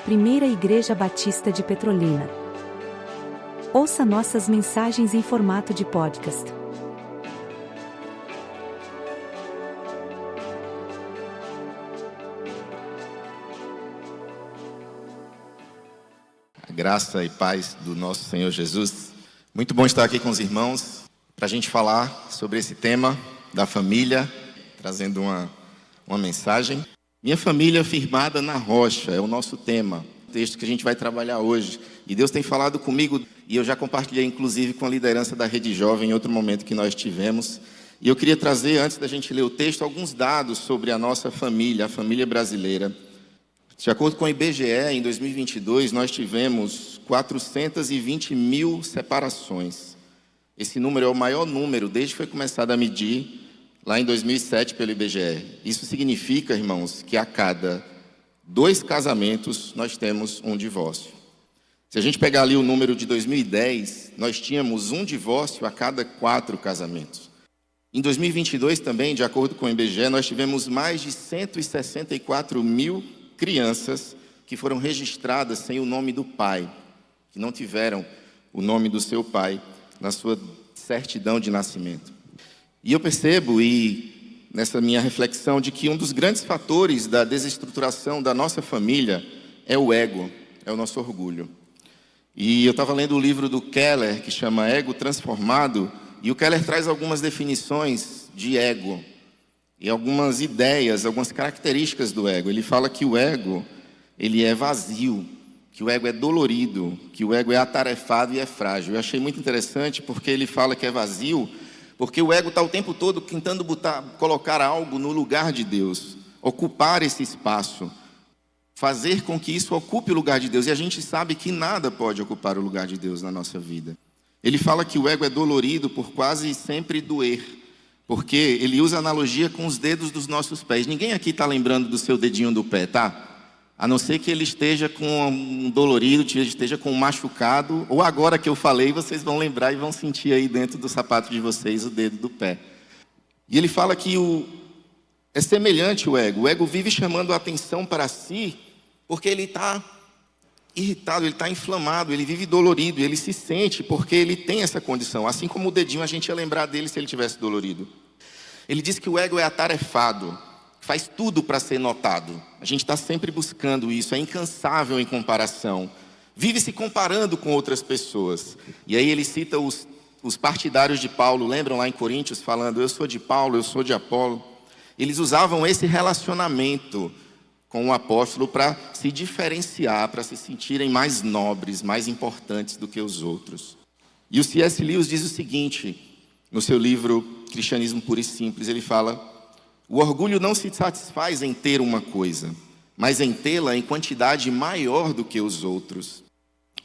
Primeira Igreja Batista de Petrolina. Ouça nossas mensagens em formato de podcast. A graça e paz do nosso Senhor Jesus. Muito bom estar aqui com os irmãos para a gente falar sobre esse tema da família, trazendo uma mensagem. Minha família firmada na rocha é o nosso tema, o texto que a gente vai trabalhar hoje. E Deus tem falado comigo, e eu já compartilhei inclusive com a liderança da Rede Jovem em outro momento que nós tivemos. E eu queria trazer, antes da gente ler o texto, alguns dados sobre a nossa família, a família brasileira. De acordo com o IBGE, em 2022, nós tivemos 420 mil separações. Esse número é o maior número desde que foi começado a medir lá em 2007 pelo IBGE. Isso significa, irmãos, que a cada 2 casamentos nós temos um divórcio. Se a gente pegar ali o número de 2010, nós tínhamos um divórcio a cada 4 casamentos. Em 2022 também, de acordo com o IBGE, nós tivemos mais de 164 mil crianças que foram registradas sem o nome do pai, que não tiveram o nome do seu pai na sua certidão de nascimento. E eu percebo, e nessa minha reflexão, de que um dos grandes fatores da desestruturação da nossa família é o ego, é o nosso orgulho. E eu estava lendo o livro do Keller, que chama Ego Transformado, e o Keller traz algumas definições de ego, e algumas ideias, algumas características do ego. Ele fala que o ego, ele é vazio, que o ego é dolorido, que o ego é atarefado e é frágil. Eu achei muito interessante porque ele fala que é vazio, porque o ego está o tempo todo tentando colocar algo no lugar de Deus, ocupar esse espaço, fazer com que isso ocupe o lugar de Deus. E a gente sabe que nada pode ocupar o lugar de Deus na nossa vida. Ele fala que o ego é dolorido por quase sempre doer, porque ele usa analogia com os dedos dos nossos pés. Ninguém aqui está lembrando do seu dedinho do pé, tá? A não ser que ele esteja com um dolorido, esteja com um machucado, ou agora que eu falei, vocês vão lembrar e vão sentir aí dentro do sapato de vocês o dedo do pé. E ele fala que é semelhante o ego vive chamando a atenção para si, porque ele está irritado, ele está inflamado, ele vive dolorido, ele se sente porque ele tem essa condição. Assim como o dedinho, a gente ia lembrar dele se ele tivesse dolorido. Ele diz que o ego é atarefado, faz tudo para ser notado. A gente está sempre buscando isso, é incansável em comparação. Vive se comparando com outras pessoas. E aí ele cita os partidários de Paulo, lembram lá em Coríntios, falando, eu sou de Paulo, eu sou de Apolo. Eles usavam esse relacionamento com o apóstolo para se diferenciar, para se sentirem mais nobres, mais importantes do que os outros. E o C.S. Lewis diz o seguinte, no seu livro Cristianismo Puro e Simples, ele fala, o orgulho não se satisfaz em ter uma coisa, mas em tê-la em quantidade maior do que os outros.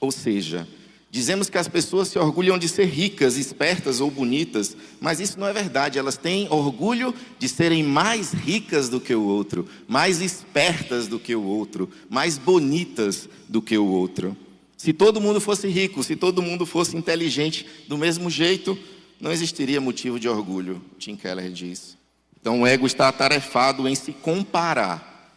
Ou seja, dizemos que as pessoas se orgulham de ser ricas, espertas ou bonitas, mas isso não é verdade. Elas têm orgulho de serem mais ricas do que o outro, mais espertas do que o outro, mais bonitas do que o outro. Se todo mundo fosse rico, se todo mundo fosse inteligente do mesmo jeito, não existiria motivo de orgulho, Tim Keller diz. Então o ego está atarefado em se comparar.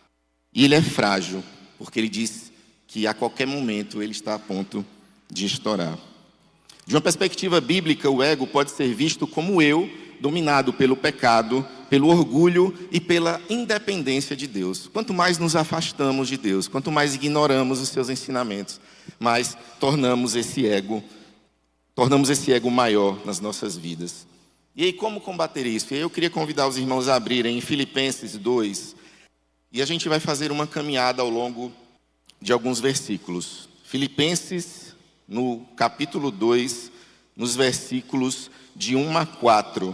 E ele é frágil, porque ele diz que a qualquer momento ele está a ponto de estourar. De uma perspectiva bíblica, o ego pode ser visto como eu, dominado pelo pecado, pelo orgulho e pela independência de Deus. Quanto mais nos afastamos de Deus, quanto mais ignoramos os seus ensinamentos, mais tornamos esse ego maior nas nossas vidas. E aí, como combater isso? Eu queria convidar os irmãos a abrirem em Filipenses 2, e a gente vai fazer uma caminhada ao longo de alguns versículos. Filipenses, no capítulo 2, nos versículos de 1 a 4.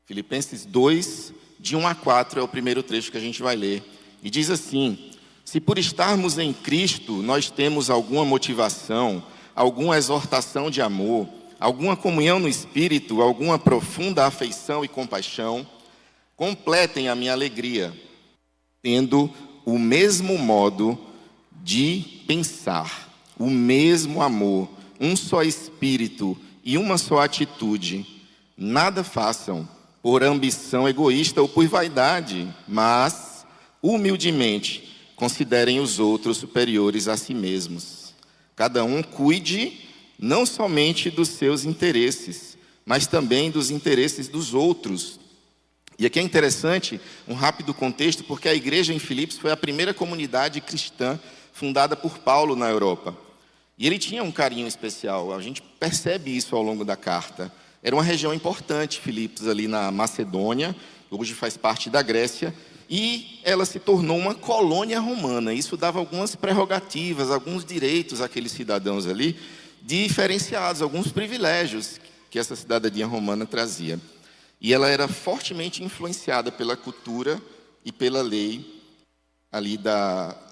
Filipenses 2, de 1 a 4 é o primeiro trecho que a gente vai ler. E diz assim, se por estarmos em Cristo, nós temos alguma motivação, alguma exortação de amor, alguma comunhão no Espírito, alguma profunda afeição e compaixão, completem a minha alegria, tendo o mesmo modo de pensar, o mesmo amor, um só Espírito e uma só atitude. Nada façam por ambição egoísta ou por vaidade, mas, humildemente, considerem os outros superiores a si mesmos. Cada um cuide não somente dos seus interesses, mas também dos interesses dos outros. E aqui é interessante um rápido contexto, porque a igreja em Filipos foi a primeira comunidade cristã fundada por Paulo na Europa. E ele tinha um carinho especial, a gente percebe isso ao longo da carta. Era uma região importante, Filipos, ali na Macedônia, hoje faz parte da Grécia, e ela se tornou uma colônia romana. Isso dava algumas prerrogativas, alguns direitos àqueles cidadãos ali, diferenciados, alguns privilégios que essa cidadania romana trazia. E ela era fortemente influenciada pela cultura e pela lei ali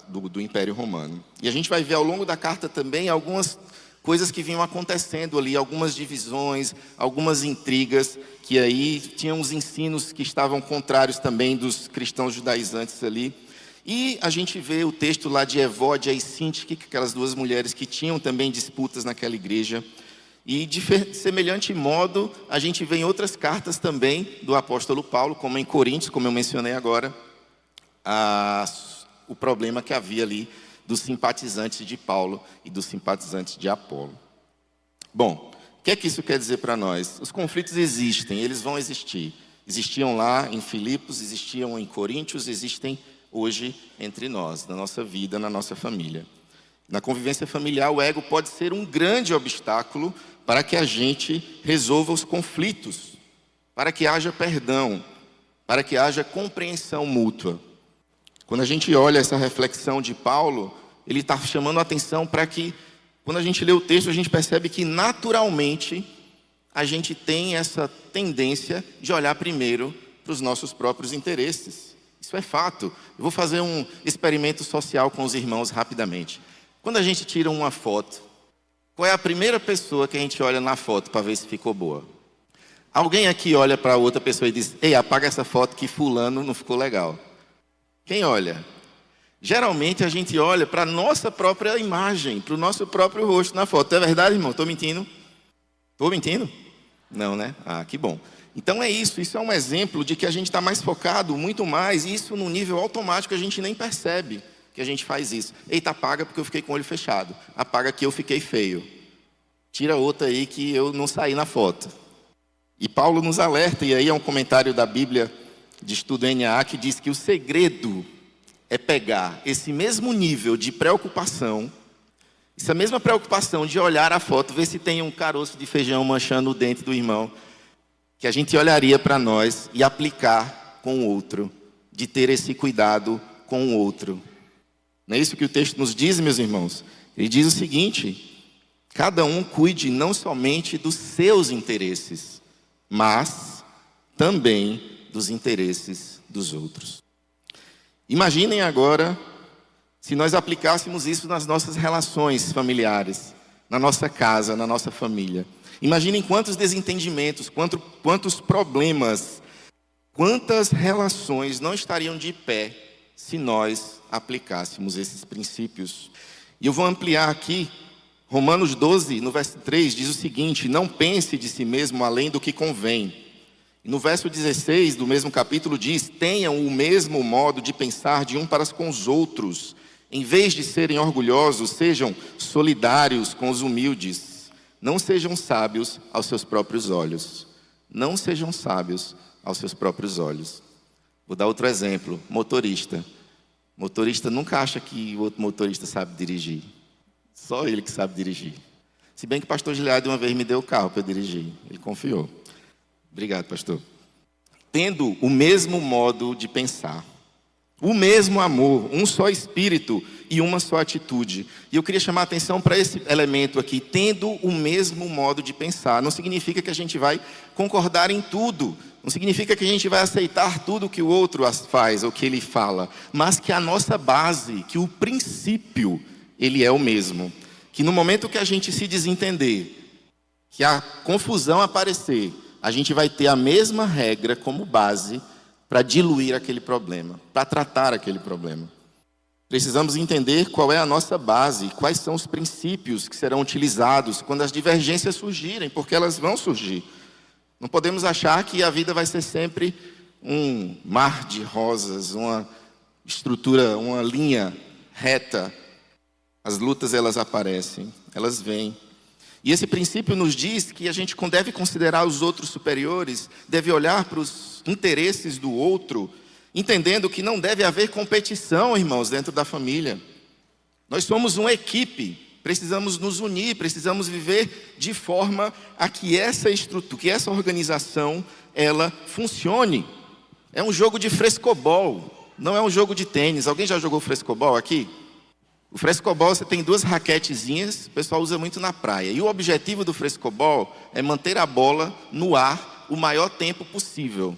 do Império Romano. E a gente vai ver ao longo da carta também algumas coisas que vinham acontecendo ali, algumas divisões, algumas intrigas, que aí tinham os ensinos que estavam contrários também dos cristãos judaizantes ali. E a gente vê o texto lá de Evódia e Sintique, aquelas duas mulheres que tinham também disputas naquela igreja. E de semelhante modo, a gente vê em outras cartas também do apóstolo Paulo, como em Coríntios, como eu mencionei agora, o problema que havia ali dos simpatizantes de Paulo e dos simpatizantes de Apolo. Bom, o que é que isso quer dizer para nós? Os conflitos existem, eles vão existir. Existiam lá em Filipos, existiam em Coríntios, existem hoje entre nós, na nossa vida, na nossa família. Na convivência familiar, o ego pode ser um grande obstáculo para que a gente resolva os conflitos, para que haja perdão, para que haja compreensão mútua. Quando a gente olha essa reflexão de Paulo, ele está chamando a atenção para que, quando a gente lê o texto, a gente percebe que naturalmente a gente tem essa tendência de olhar primeiro para os nossos próprios interesses. Isso é fato. Eu vou fazer um experimento social com os irmãos rapidamente. Quando a gente tira uma foto, qual é a primeira pessoa que a gente olha na foto para ver se ficou boa? Alguém aqui olha para outra pessoa e diz: ei, apaga essa foto que fulano não ficou legal. Quem olha? Geralmente a gente olha para a nossa própria imagem, para o nosso próprio rosto na foto. É verdade, irmão? Estou mentindo? Estou mentindo? Não, né? Ah, que bom. Então é isso é um exemplo de que a gente está mais focado, muito mais, e isso num nível automático a gente nem percebe que a gente faz isso. Eita, apaga porque eu fiquei com o olho fechado. Apaga que eu fiquei feio. Tira outra aí que eu não saí na foto. E Paulo nos alerta, e aí é um comentário da Bíblia de estudo NAA que diz que o segredo é pegar esse mesmo nível de preocupação, essa mesma preocupação de olhar a foto, ver se tem um caroço de feijão manchando o dente do irmão, que a gente olharia para nós e aplicar com o outro, de ter esse cuidado com o outro. Não é isso que o texto nos diz, meus irmãos? Ele diz o seguinte: cada um cuide não somente dos seus interesses, mas também dos interesses dos outros. Imaginem agora se nós aplicássemos isso nas nossas relações familiares, na nossa casa, na nossa família. Imaginem quantos desentendimentos, quantos problemas, quantas relações não estariam de pé se nós aplicássemos esses princípios. E eu vou ampliar aqui. Romanos 12, no verso 3, diz o seguinte: não pense de si mesmo além do que convém. E no verso 16 do mesmo capítulo diz: tenham o mesmo modo de pensar de um para com os outros. Em vez de serem orgulhosos, sejam solidários com os humildes. Não sejam sábios aos seus próprios olhos. Não sejam sábios aos seus próprios olhos. Vou dar outro exemplo. Motorista. Motorista nunca acha que o outro motorista sabe dirigir. Só ele que sabe dirigir. Se bem que o pastor Gilead uma vez me deu o carro para eu dirigir. Ele confiou. Obrigado, pastor. Tendo o mesmo modo de pensar, o mesmo amor, um só espírito e uma só atitude. E eu queria chamar a atenção para esse elemento aqui. Tendo o mesmo modo de pensar. Não significa que a gente vai concordar em tudo. Não significa que a gente vai aceitar tudo que o outro faz ou que ele fala. Mas que a nossa base, que o princípio, ele é o mesmo. Que no momento que a gente se desentender, que a confusão aparecer, a gente vai ter a mesma regra como base para diluir aquele problema, para tratar aquele problema. Precisamos entender qual é a nossa base, quais são os princípios que serão utilizados quando as divergências surgirem, porque elas vão surgir. Não podemos achar que a vida vai ser sempre um mar de rosas, uma estrutura, uma linha reta, as lutas elas aparecem, elas vêm. E esse princípio nos diz que a gente deve considerar os outros superiores, deve olhar para os interesses do outro, entendendo que não deve haver competição, irmãos, dentro da família. Nós somos uma equipe, precisamos nos unir, precisamos viver de forma a que essa estrutura, que essa organização, ela funcione. É um jogo de frescobol, não é um jogo de tênis. Alguém já jogou frescobol aqui? O frescobol, você tem duas raquetezinhas, o pessoal usa muito na praia. E o objetivo do frescobol é manter a bola no ar o maior tempo possível.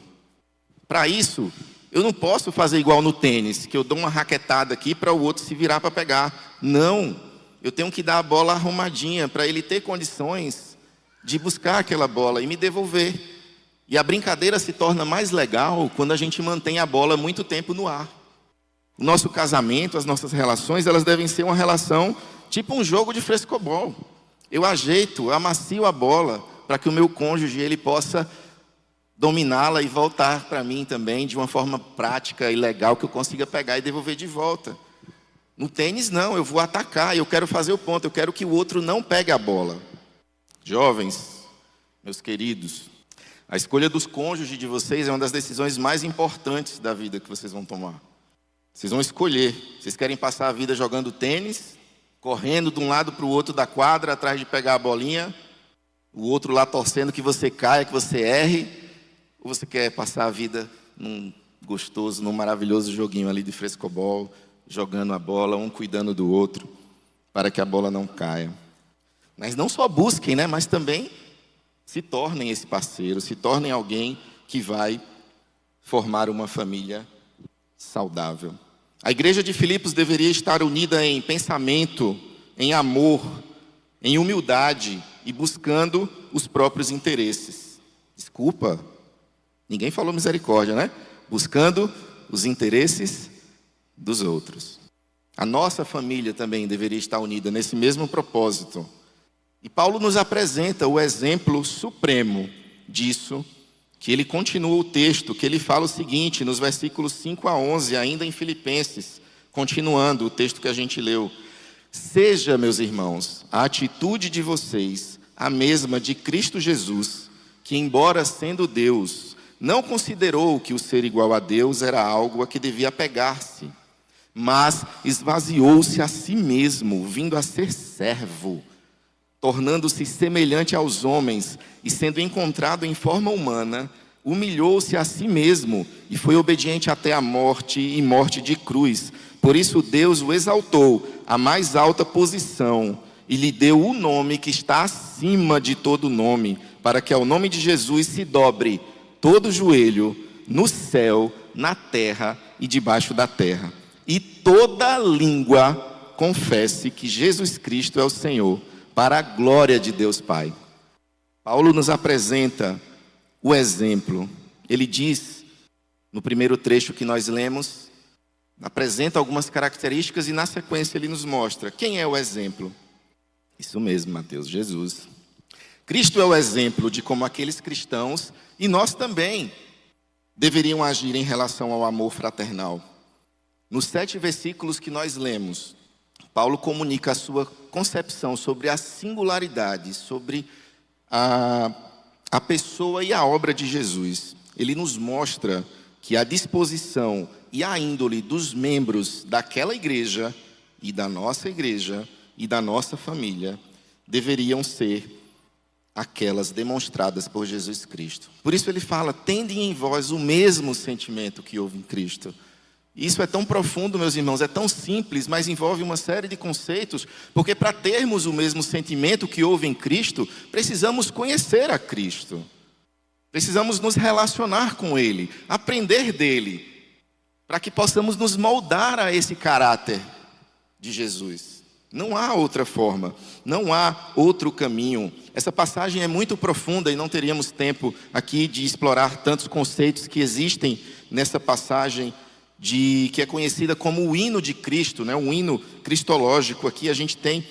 Para isso, eu não posso fazer igual no tênis, que eu dou uma raquetada aqui para o outro se virar para pegar. Não, eu tenho que dar a bola arrumadinha para ele ter condições de buscar aquela bola e me devolver. E a brincadeira se torna mais legal quando a gente mantém a bola muito tempo no ar. O nosso casamento, as nossas relações, elas devem ser uma relação tipo um jogo de frescobol. Eu ajeito, amacio a bola para que o meu cônjuge ele possa dominá-la e voltar para mim também de uma forma prática e legal que eu consiga pegar e devolver de volta. No tênis não, eu vou atacar, eu quero fazer o ponto, eu quero que o outro não pegue a bola. Jovens, meus queridos, a escolha dos cônjuges de vocês é uma das decisões mais importantes da vida que vocês vão tomar. Vocês vão escolher. Vocês querem passar a vida jogando tênis, correndo de um lado para o outro da quadra, atrás de pegar a bolinha, o outro lá torcendo que você caia, que você erre, ou você quer passar a vida num gostoso, num maravilhoso joguinho ali de frescobol, jogando a bola, um cuidando do outro, para que a bola não caia. Mas não só busquem, né? Mas também se tornem esse parceiro, se tornem alguém que vai formar uma família saudável. A igreja de Filipos deveria estar unida em pensamento, em amor, em humildade e buscando os próprios interesses. Desculpa, ninguém falou misericórdia, né? Buscando os interesses dos outros. A nossa família também deveria estar unida nesse mesmo propósito. E Paulo nos apresenta o exemplo supremo disso, que ele continua o texto, que ele fala o seguinte, nos versículos 5 a 11, ainda em Filipenses, continuando o texto que a gente leu. Seja, meus irmãos, a atitude de vocês a mesma de Cristo Jesus, que embora sendo Deus, não considerou que o ser igual a Deus era algo a que devia apegar-se, mas esvaziou-se a si mesmo, vindo a ser servo, tornando-se semelhante aos homens e sendo encontrado em forma humana, humilhou-se a si mesmo e foi obediente até a morte e morte de cruz. Por isso Deus o exaltou à mais alta posição e lhe deu o nome que está acima de todo nome, para que ao nome de Jesus se dobre todo o joelho no céu, na terra e debaixo da terra, e toda língua confesse que Jesus Cristo é o Senhor, para a glória de Deus Pai. Paulo nos apresenta o exemplo. Ele diz, no primeiro trecho que nós lemos, apresenta algumas características e na sequência ele nos mostra quem é o exemplo. Isso mesmo, Mateus, Jesus. Cristo é o exemplo de como aqueles cristãos, e nós também, deveriam agir em relação ao amor fraternal. Nos 7 versículos que nós lemos, Paulo comunica a sua concepção sobre a singularidade, sobre a pessoa e a obra de Jesus. Ele nos mostra que a disposição e a índole dos membros daquela igreja e da nossa igreja e da nossa família deveriam ser aquelas demonstradas por Jesus Cristo. Por isso ele fala, tende em vós o mesmo sentimento que houve em Cristo. Isso é tão profundo, meus irmãos, é tão simples, mas envolve uma série de conceitos, porque para termos o mesmo sentimento que houve em Cristo, precisamos conhecer a Cristo. Precisamos nos relacionar com Ele, aprender dEle, para que possamos nos moldar a esse caráter de Jesus. Não há outra forma, não há outro caminho. Essa passagem é muito profunda e não teríamos tempo aqui de explorar tantos conceitos que existem nessa passagem, que é conhecida como o hino de Cristo, né? Um hino cristológico. Aqui a gente tem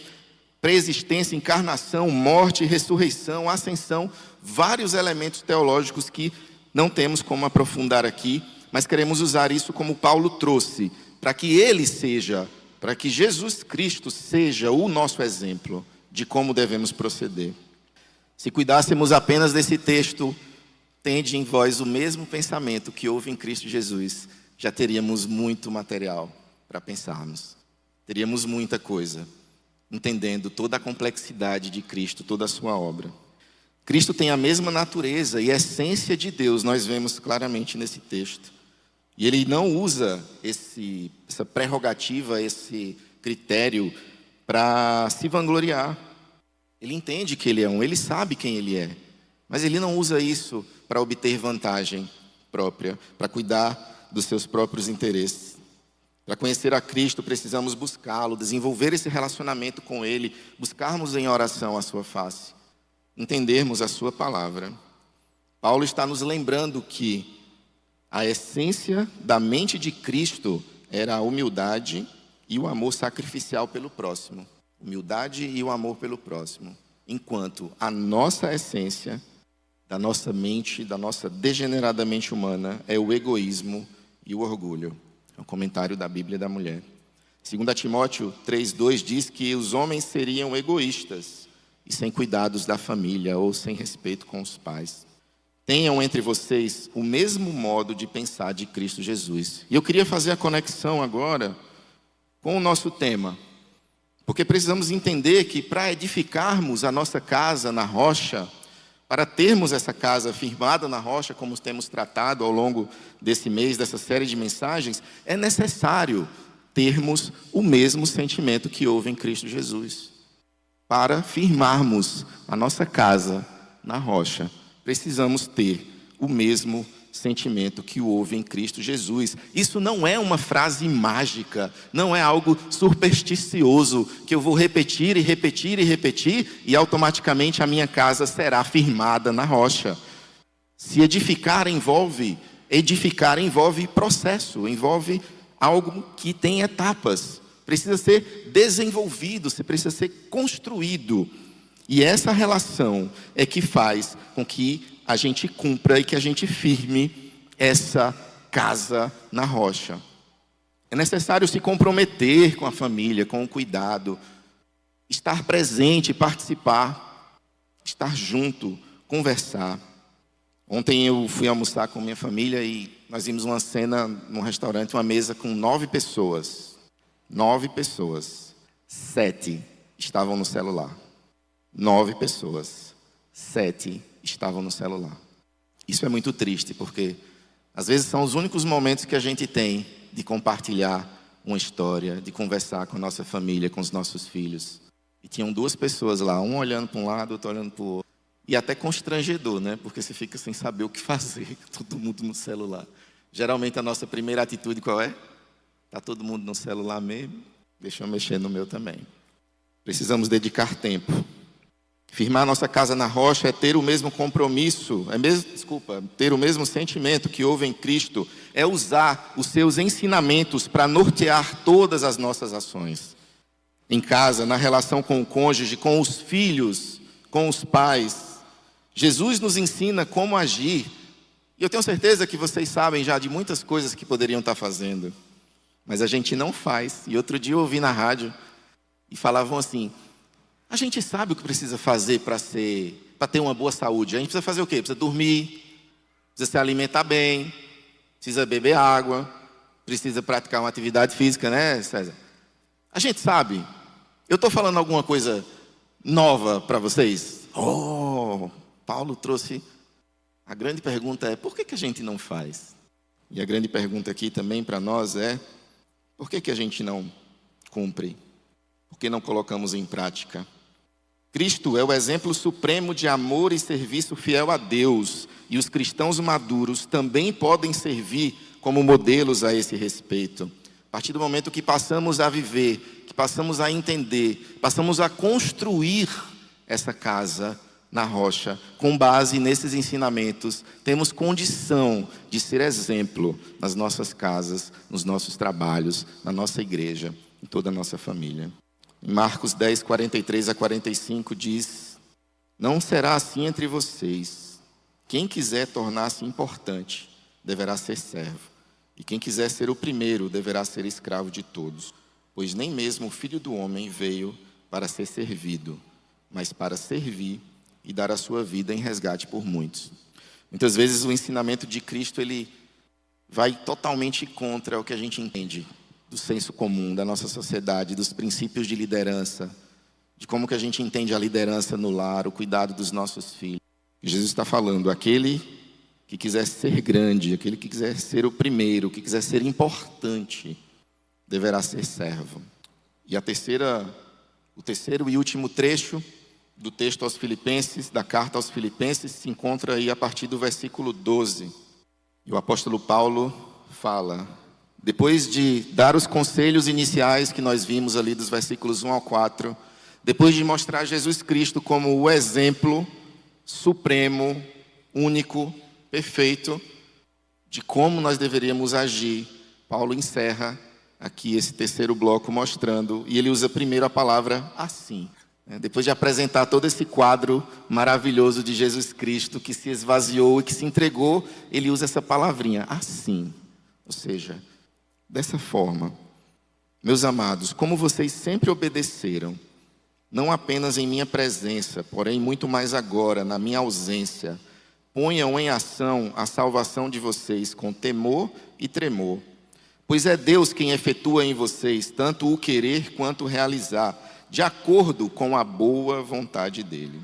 preexistência, encarnação, morte, ressurreição, ascensão, vários elementos teológicos que não temos como aprofundar aqui, mas queremos usar isso como Paulo trouxe, para que para que Jesus Cristo seja o nosso exemplo de como devemos proceder. Se cuidássemos apenas desse texto, tende em vós o mesmo pensamento que houve em Cristo Jesus, já teríamos muito material para pensarmos. Teríamos muita coisa, entendendo toda a complexidade de Cristo, toda a sua obra. Cristo tem a mesma natureza e essência de Deus, nós vemos claramente nesse texto. E ele não usa essa prerrogativa, esse critério para se vangloriar. Ele entende que ele é ele sabe quem ele é. Mas ele não usa isso para obter vantagem própria, para cuidar dos seus próprios interesses. Para conhecer a Cristo, precisamos buscá-lo, desenvolver esse relacionamento com ele, buscarmos em oração a sua face, entendermos a sua palavra. Paulo está nos lembrando que a essência da mente de Cristo era a humildade e o amor sacrificial pelo próximo. Humildade e o amor pelo próximo. Enquanto a nossa essência, da nossa mente, da nossa degeneradamente humana, é o egoísmo e o orgulho. É um comentário da Bíblia da Mulher. 2 Timóteo 3,2 diz que os homens seriam egoístas e sem cuidados da família ou sem respeito com os pais. Tenham entre vocês o mesmo modo de pensar de Cristo Jesus. E eu queria fazer a conexão agora com o nosso tema. Porque precisamos entender que para edificarmos a nossa casa na rocha, para termos essa casa firmada na rocha, como temos tratado ao longo desse mês, dessa série de mensagens, é necessário termos o mesmo sentimento que houve em Cristo Jesus. Para firmarmos a nossa casa na rocha, precisamos ter o mesmo sentimento que houve em Cristo Jesus. Isso não é uma frase mágica, não é algo supersticioso, que eu vou repetir e repetir e repetir, e automaticamente a minha casa será firmada na rocha. Se edificar envolve processo, envolve algo que tem etapas. Precisa ser desenvolvido, precisa ser construído. E essa relação é que faz com que a gente cumpra e que a gente firme essa casa na rocha. É necessário se comprometer com a família, com o cuidado, estar presente, participar, estar junto, conversar. Ontem eu fui almoçar com minha família e nós vimos uma cena num restaurante, uma mesa com 9 pessoas. 9 pessoas. 7 estavam no celular. 9 pessoas. 7 estavam no celular. Isso é muito triste, porque às vezes são os únicos momentos que a gente tem de compartilhar uma história, de conversar com a nossa família, com os nossos filhos. E tinham 2 pessoas lá, um olhando para um lado, outro olhando para o outro. E até constrangedor, né? Porque você fica sem saber o que fazer, todo mundo no celular. Geralmente a nossa primeira atitude qual é? Está todo mundo no celular mesmo? Deixa eu mexer no meu também. Precisamos dedicar tempo. Firmar nossa casa na rocha é ter o mesmo compromisso, ter o mesmo sentimento que houve em Cristo, é usar os seus ensinamentos para nortear todas as nossas ações. Em casa, na relação com o cônjuge, com os filhos, com os pais. Jesus nos ensina como agir. E eu tenho certeza que vocês sabem já de muitas coisas que poderiam estar fazendo. Mas a gente não faz. E outro dia eu ouvi na rádio e falavam assim: a gente sabe o que precisa fazer para ter uma boa saúde. A gente precisa fazer o quê? Precisa dormir, precisa se alimentar bem, precisa beber água, precisa praticar uma atividade física, né, César? A gente sabe. Eu estou falando alguma coisa nova para vocês? Paulo trouxe. A grande pergunta é: por que a gente não faz? E a grande pergunta aqui também para nós é: por que a gente não cumpre? Por que não colocamos em prática? Cristo é o exemplo supremo de amor e serviço fiel a Deus. E os cristãos maduros também podem servir como modelos a esse respeito. A partir do momento que passamos a viver, que passamos a entender, passamos a construir essa casa na rocha, com base nesses ensinamentos, temos condição de ser exemplo nas nossas casas, nos nossos trabalhos, na nossa igreja, em toda a nossa família. Em Marcos 10, 43 a 45 diz: não será assim entre vocês. Quem quiser tornar-se importante, deverá ser servo. E quem quiser ser o primeiro deverá ser escravo de todos, pois nem mesmo o Filho do Homem veio para ser servido, mas para servir e dar a sua vida em resgate por muitos. Muitas vezes o ensinamento de Cristo, ele vai totalmente contra o que a gente entende do senso comum, da nossa sociedade, dos princípios de liderança, de como que a gente entende a liderança no lar, o cuidado dos nossos filhos. E Jesus está falando, aquele que quiser ser grande, aquele que quiser ser o primeiro, que quiser ser importante, deverá ser servo. E o terceiro e último trecho do texto aos Filipenses, da carta aos Filipenses, se encontra aí a partir do versículo 12. E o apóstolo Paulo fala, depois de dar os conselhos iniciais que nós vimos ali dos versículos 1 ao 4, depois de mostrar Jesus Cristo como o exemplo supremo, único, perfeito, de como nós deveríamos agir, Paulo encerra aqui esse terceiro bloco mostrando, e ele usa primeiro a palavra assim. Depois de apresentar todo esse quadro maravilhoso de Jesus Cristo, que se esvaziou e que se entregou, ele usa essa palavrinha, assim. Ou seja, dessa forma, meus amados, como vocês sempre obedeceram, não apenas em minha presença, porém muito mais agora, na minha ausência, ponham em ação a salvação de vocês com temor e tremor. Pois é Deus quem efetua em vocês tanto o querer quanto o realizar, de acordo com a boa vontade dele.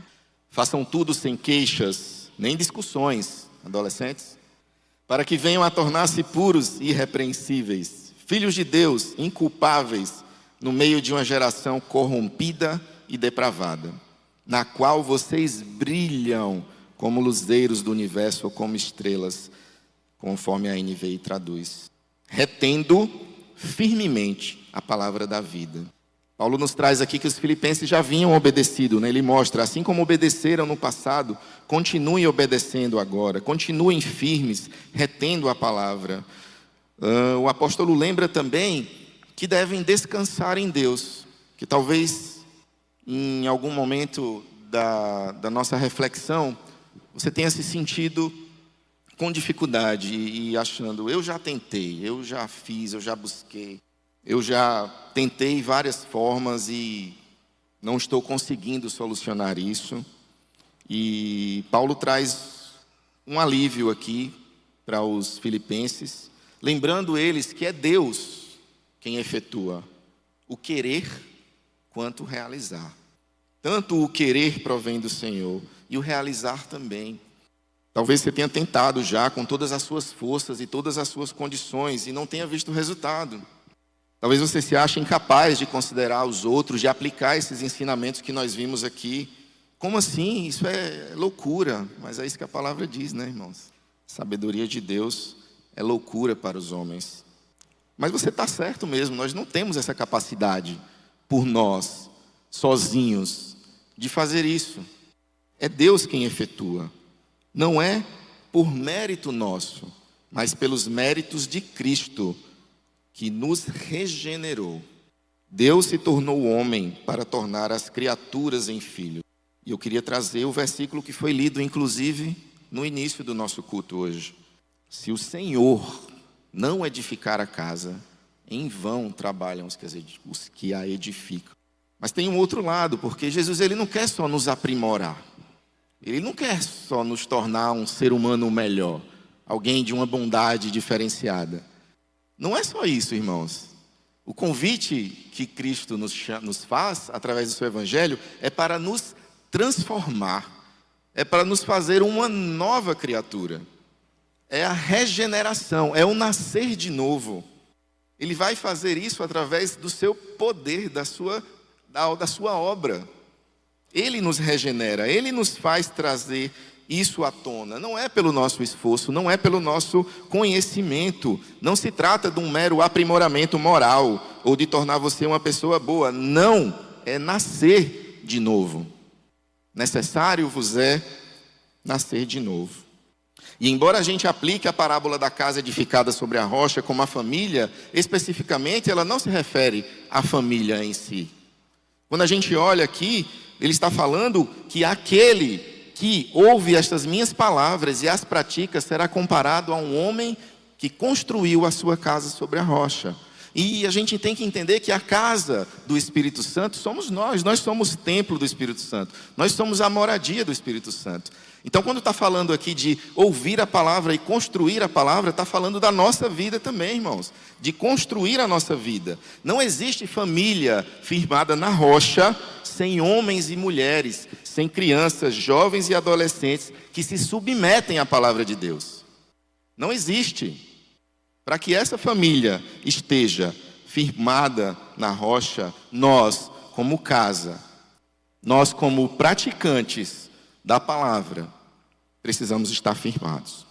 Façam tudo sem queixas, nem discussões, adolescentes, para que venham a tornar-se puros e irrepreensíveis, filhos de Deus, inculpáveis, no meio de uma geração corrompida e depravada, na qual vocês brilham como luzeiros do universo ou como estrelas, conforme a NVI traduz, retendo firmemente a palavra da vida. Paulo nos traz aqui que os filipenses já vinham obedecido, né? Ele mostra, assim como obedeceram no passado, continuem obedecendo agora, continuem firmes, retendo a palavra. O apóstolo lembra também que devem descansar em Deus, que talvez em algum momento da nossa reflexão, você tenha se sentido com dificuldade e achando, eu já tentei, eu já fiz, eu já busquei, eu já tentei várias formas e não estou conseguindo solucionar isso. E Paulo traz um alívio aqui para os filipenses, lembrando eles que é Deus quem efetua o querer quanto o realizar. Tanto o querer provém do Senhor e o realizar também. Talvez você tenha tentado já com todas as suas forças e todas as suas condições e não tenha visto o resultado. Talvez você se ache incapaz de considerar os outros, de aplicar esses ensinamentos que nós vimos aqui. Como assim? Isso é loucura. Mas é isso que a palavra diz, né, irmãos? Sabedoria de Deus é loucura para os homens. Mas você está certo mesmo, nós não temos essa capacidade por nós, sozinhos, de fazer isso. É Deus quem efetua. Não é por mérito nosso, mas pelos méritos de Cristo, que nos regenerou. Deus se tornou homem para tornar as criaturas em filhos. E eu queria trazer o versículo que foi lido, inclusive, no início do nosso culto hoje. Se o Senhor não edificar a casa, em vão trabalham os que a edificam. Mas tem um outro lado, porque Jesus ele não quer só nos aprimorar. Ele não quer só nos tornar um ser humano melhor, alguém de uma bondade diferenciada. Não é só isso, irmãos. O convite que Cristo nos faz, através do seu Evangelho, é para nos transformar. É para nos fazer uma nova criatura. É a regeneração, é o nascer de novo. Ele vai fazer isso através do seu poder, da sua obra. Ele nos regenera, Ele nos faz trazer isso à tona. Não é pelo nosso esforço, não é pelo nosso conhecimento. Não se trata de um mero aprimoramento moral ou de tornar você uma pessoa boa. Não, é nascer de novo. Necessário vos é nascer de novo. E embora a gente aplique a parábola da casa edificada sobre a rocha como a família, especificamente ela não se refere à família em si. Quando a gente olha aqui, ele está falando que aquele que ouve estas minhas palavras e as pratica será comparado a um homem que construiu a sua casa sobre a rocha. E a gente tem que entender que a casa do Espírito Santo somos nós somos o templo do Espírito Santo, nós somos a moradia do Espírito Santo. Então, quando está falando aqui de ouvir a palavra e construir a palavra, está falando da nossa vida também, irmãos, de construir a nossa vida. Não existe família firmada na rocha sem homens e mulheres, sem crianças, jovens e adolescentes que se submetem à palavra de Deus. Não existe. Para que essa família esteja firmada na rocha, nós, como casa, nós, como praticantes da palavra, precisamos estar firmados.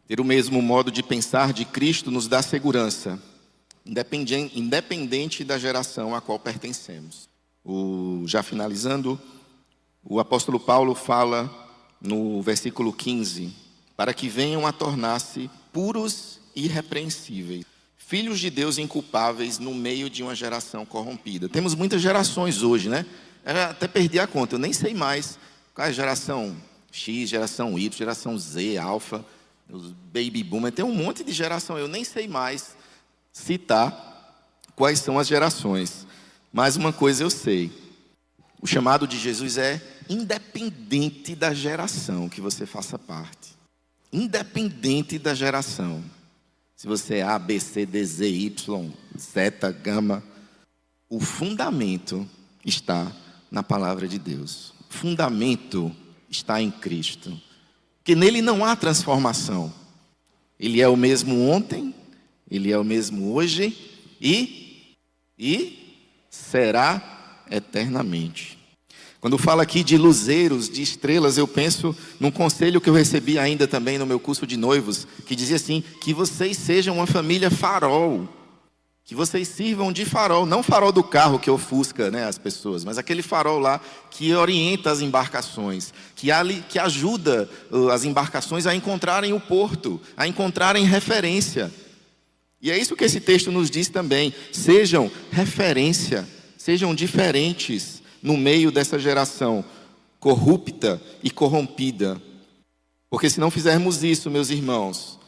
Ter o mesmo modo de pensar de Cristo nos dá segurança, independente da geração a qual pertencemos. Já finalizando, o apóstolo Paulo fala no versículo 15, para que venham a tornar-se puros e irrepreensíveis, filhos de Deus inculpáveis no meio de uma geração corrompida. Temos muitas gerações hoje, né? Eu até perdi a conta, eu nem sei mais qual é a geração X, geração Y, geração Z, Alfa, os Baby Boomer, tem um monte de geração, eu nem sei mais citar quais são as gerações. Mas uma coisa eu sei, o chamado de Jesus é independente da geração que você faça parte. Independente da geração. Se você é A, B, C, D, Z, Y, Z, gama, o fundamento está na palavra de Deus. O fundamento está em Cristo. Porque nele não há transformação. Ele é o mesmo ontem, ele é o mesmo hoje e será eternamente. Quando falo aqui de luzeiros, de estrelas, eu penso num conselho que eu recebi ainda também no meu curso de noivos, que dizia assim, que vocês sejam uma família farol, que vocês sirvam de farol, não farol do carro que ofusca, né, as pessoas, mas aquele farol lá que orienta as embarcações, que ajuda as embarcações a encontrarem o porto, a encontrarem referência. E é isso que esse texto nos diz também, sejam referência, sejam diferentes, no meio dessa geração corrupta e corrompida. Porque se não fizermos isso, meus irmãos,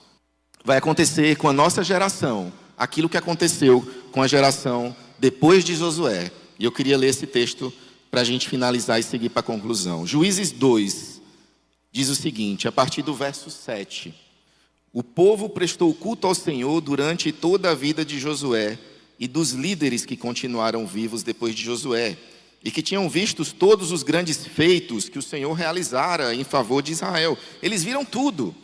vai acontecer com a nossa geração aquilo que aconteceu com a geração depois de Josué. E eu queria ler esse texto para a gente finalizar e seguir para a conclusão. Juízes 2 diz o seguinte, a partir do verso 7. O povo prestou culto ao Senhor durante toda a vida de Josué e dos líderes que continuaram vivos depois de Josué, e que tinham visto todos os grandes feitos que o Senhor realizara em favor de Israel. Eles viram tudo,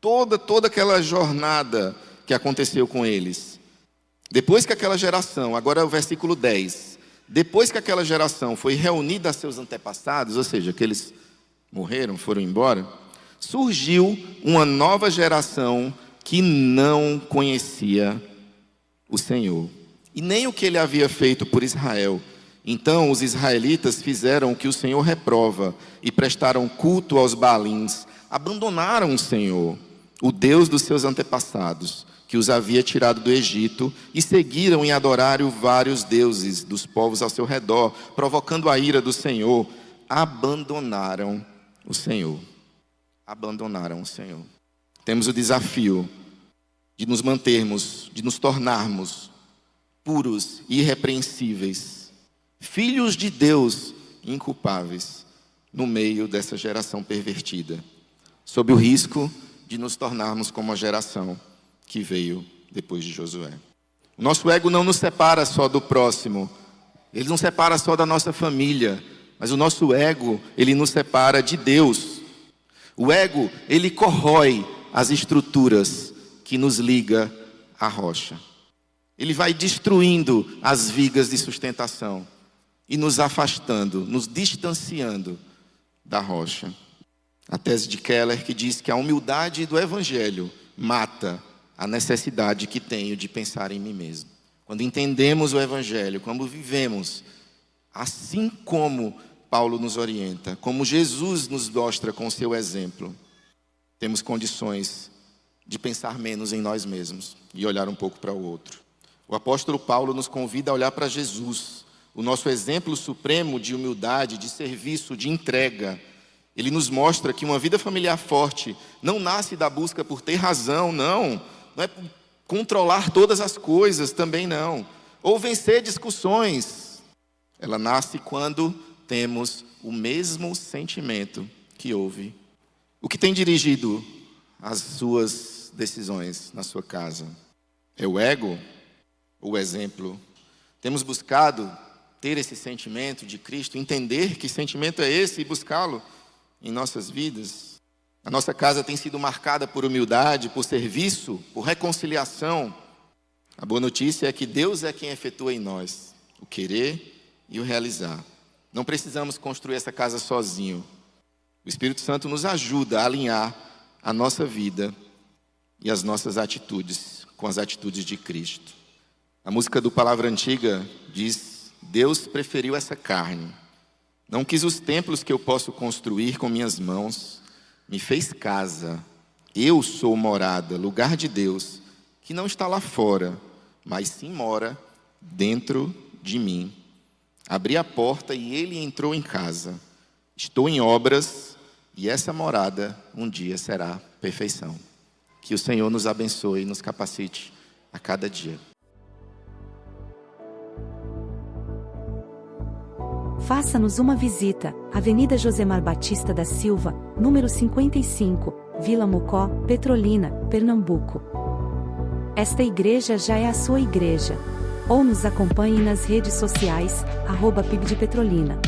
toda aquela jornada que aconteceu com eles. Depois que aquela geração, agora é o versículo 10, depois que aquela geração foi reunida a seus antepassados, ou seja, que eles morreram, foram embora, surgiu uma nova geração que não conhecia o Senhor, e nem o que ele havia feito por Israel. Então os israelitas fizeram o que o Senhor reprova e prestaram culto aos Baalins, abandonaram o Senhor, o Deus dos seus antepassados, que os havia tirado do Egito, e seguiram em adorário vários deuses dos povos ao seu redor, provocando a ira do Senhor. Abandonaram o Senhor. Abandonaram o Senhor. Temos o desafio de nos mantermos, de nos tornarmos puros e irrepreensíveis, filhos de Deus inculpáveis no meio dessa geração pervertida, sob o risco de nos tornarmos como a geração que veio depois de Josué. O nosso ego não nos separa só do próximo, ele não separa só da nossa família, mas o nosso ego, ele nos separa de Deus. O ego, ele corrói as estruturas que nos liga à rocha. Ele vai destruindo as vigas de sustentação e nos afastando, nos distanciando da rocha. A tese de Keller que diz que a humildade do Evangelho mata a necessidade que tenho de pensar em mim mesmo. Quando entendemos o Evangelho, quando vivemos assim como Paulo nos orienta, como Jesus nos mostra com o seu exemplo, temos condições de pensar menos em nós mesmos e olhar um pouco para o outro. O apóstolo Paulo nos convida a olhar para Jesus, o nosso exemplo supremo de humildade, de serviço, de entrega. Ele nos mostra que uma vida familiar forte não nasce da busca por ter razão, não não é por controlar todas as coisas, também não. Ou vencer discussões. Ela nasce quando temos o mesmo sentimento que houve. O que tem dirigido as suas decisões na sua casa? É o ego ou o exemplo? Temos buscado ter esse sentimento de Cristo, entender que sentimento é esse e buscá-lo em nossas vidas? A nossa casa tem sido marcada por humildade, por serviço, por reconciliação. A boa notícia é que Deus é quem efetua em nós o querer e o realizar. Não precisamos construir essa casa sozinho. O Espírito Santo nos ajuda a alinhar a nossa vida e as nossas atitudes com as atitudes de Cristo. A música do Palavra Antiga diz: Deus preferiu essa carne. Não quis os templos que eu posso construir com minhas mãos. Me fez casa. Eu sou morada, lugar de Deus, que não está lá fora, mas sim mora dentro de mim. Abri a porta e ele entrou em casa. Estou em obras e essa morada um dia será perfeição. Que o Senhor nos abençoe e nos capacite a cada dia. Faça-nos uma visita, Avenida Josemar Batista da Silva, número 55, Vila Mocó, Petrolina, Pernambuco. Esta igreja já é a sua igreja. Ou nos acompanhe nas redes sociais, @PIB de Petrolina.